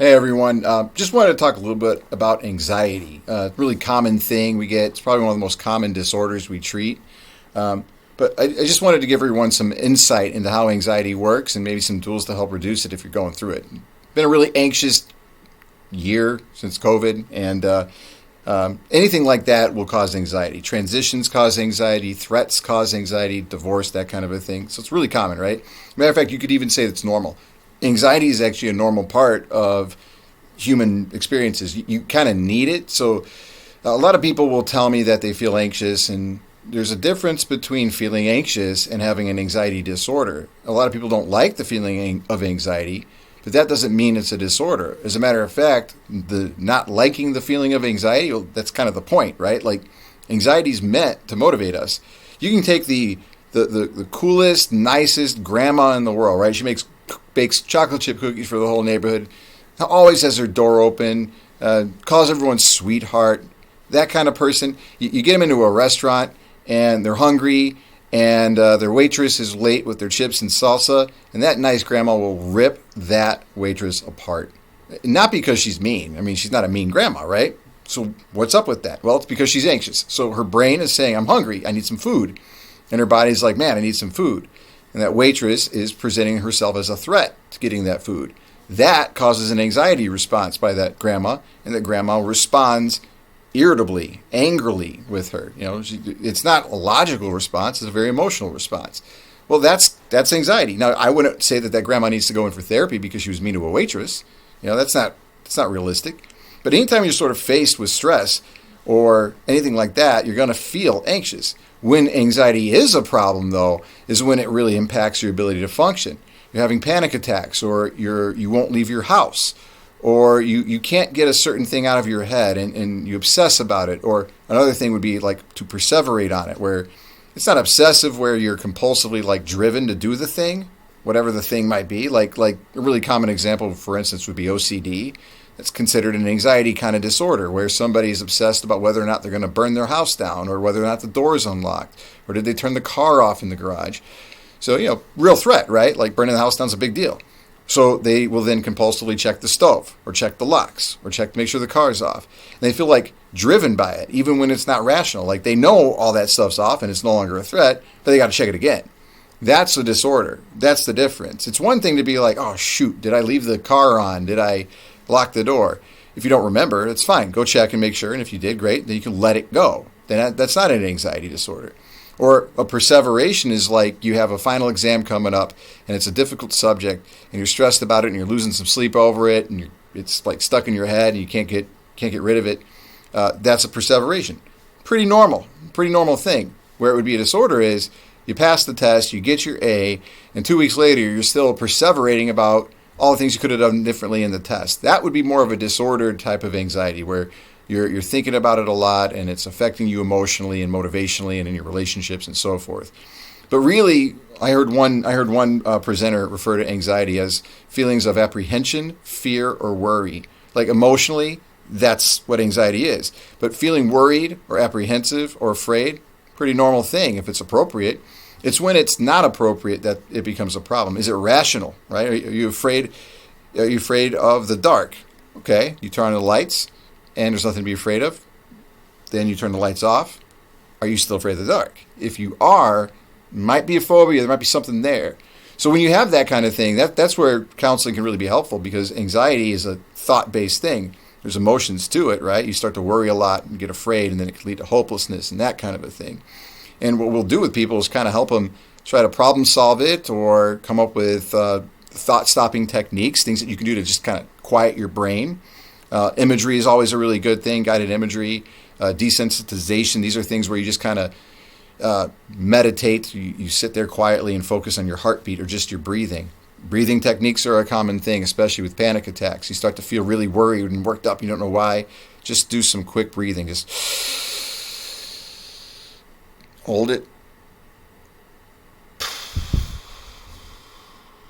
Hey everyone, just wanted to talk a little bit about anxiety. Really common thing we get. It's probably one of the most common disorders we treat. But I just wanted to give everyone some insight into how anxiety works and maybe some tools to help reduce it if you're going through it. Been a really anxious year since COVID, and anything like that will cause anxiety. Transitions cause anxiety, threats cause anxiety, divorce, that kind of a thing. So it's really common, right? Matter of fact, you could even say it's normal. Anxiety is actually a normal part of human experiences. You kind of need it. So a lot of people will tell me that they feel anxious, and there's a difference between feeling anxious and having an anxiety disorder. A lot of people don't like the feeling of anxiety, but that doesn't mean it's a disorder. As a matter of fact, the not liking the feeling of anxiety, well, that's kind of the point, right? Like, anxiety is meant to motivate us. You can take the coolest, nicest grandma in the world, right? She bakes chocolate chip cookies for the whole neighborhood, always has her door open, calls everyone sweetheart, that kind of person. You get them into a restaurant and they're hungry, and their waitress is late with their chips and salsa, and that nice grandma will rip that waitress apart. Not because she's mean. I mean, she's not a mean grandma, right? So what's up with that? Well, it's because she's anxious. So her brain is saying, I'm hungry, I need some food. And her body's like, man, I need some food. And that waitress is presenting herself as a threat to getting that food. That causes an anxiety response by that grandma, and that grandma responds irritably, angrily with her. It's not a logical response; it's a very emotional response. Well, that's anxiety. Now, I wouldn't say that grandma needs to go in for therapy because she was mean to a waitress. That's not realistic. But anytime you're sort of faced with stress or anything like that, you're going to feel anxious. When anxiety is a problem, though, is when it really impacts your ability to function. You're having panic attacks, or you won't leave your house, or you can't get a certain thing out of your head and you obsess about it. Or another thing would be like to perseverate on it, where it's not obsessive, where you're compulsively like driven to do the thing, whatever the thing might be. Like a really common example, for instance, would be OCD. That's considered an anxiety kind of disorder, where somebody is obsessed about whether or not they're going to burn their house down, or whether or not the door is unlocked, or did they turn the car off in the garage. So, real threat, right? Like burning the house down is a big deal. So they will then compulsively check the stove, or check the locks, or check to make sure the car is off. And they feel like driven by it, even when it's not rational. Like they know all that stuff's off and it's no longer a threat, but they got to check it again. That's a disorder. That's the difference. It's one thing to be like, oh, shoot, did I leave the car on? Did I lock the door? If you don't remember, it's fine. Go check and make sure. And if you did, great. Then you can let it go. Then that's not an anxiety disorder. Or a perseveration is like you have a final exam coming up and it's a difficult subject and you're stressed about it and you're losing some sleep over it and it's like stuck in your head and you can't get rid of it. That's a perseveration. Pretty normal thing. Where it would be a disorder is you pass the test, you get your A, and 2 weeks later you're still perseverating about all the things you could have done differently in the test. That would be more of a disordered type of anxiety, where you're thinking about it a lot and it's affecting you emotionally and motivationally and in your relationships and so forth. But really, I heard one presenter refer to anxiety as feelings of apprehension, fear, or worry. Like emotionally, that's what anxiety is. But feeling worried or apprehensive or afraid, pretty normal thing if it's appropriate. It's when it's not appropriate that it becomes a problem. Is it rational, right? Are you afraid of the dark? Okay, you turn on the lights and there's nothing to be afraid of. Then you turn the lights off. Are you still afraid of the dark? If you are, might be a phobia, there might be something there. So when you have that kind of thing, that's where counseling can really be helpful, because anxiety is a thought-based thing. There's emotions to it, right? You start to worry a lot and get afraid, and then it can lead to hopelessness and that kind of a thing. And what we'll do with people is kind of help them try to problem solve it, or come up with thought-stopping techniques, things that you can do to just kind of quiet your brain. Imagery is always a really good thing, guided imagery, desensitization. These are things where you just kind of meditate. You sit there quietly and focus on your heartbeat or just your breathing. Breathing techniques are a common thing, especially with panic attacks. You start to feel really worried and worked up. You don't know why. Just do some quick breathing. Just hold it.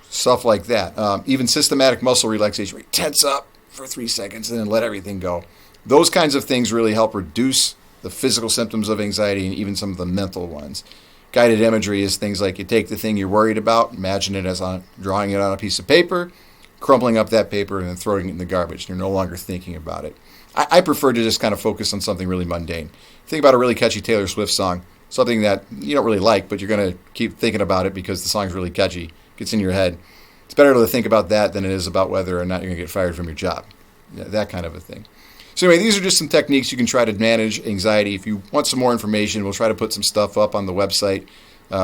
Stuff like that. Even systematic muscle relaxation, where you tense up for 3 seconds and then let everything go. Those kinds of things really help reduce the physical symptoms of anxiety and even some of the mental ones. Guided imagery is things like you take the thing you're worried about, imagine it as drawing it on a piece of paper, crumpling up that paper and then throwing it in the garbage. You're no longer thinking about it. I prefer to just kind of focus on something really mundane. Think about a really catchy Taylor Swift song, something that you don't really like, but you're going to keep thinking about it because the song's really catchy, gets in your head. It's better to think about that than it is about whether or not you're going to get fired from your job. That kind of a thing. So anyway, these are just some techniques you can try to manage anxiety. If you want some more information, we'll try to put some stuff up on the website,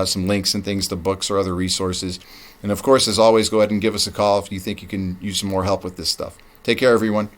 some links and things to books or other resources. And of course, as always, go ahead and give us a call if you think you can use some more help with this stuff. Take care, everyone.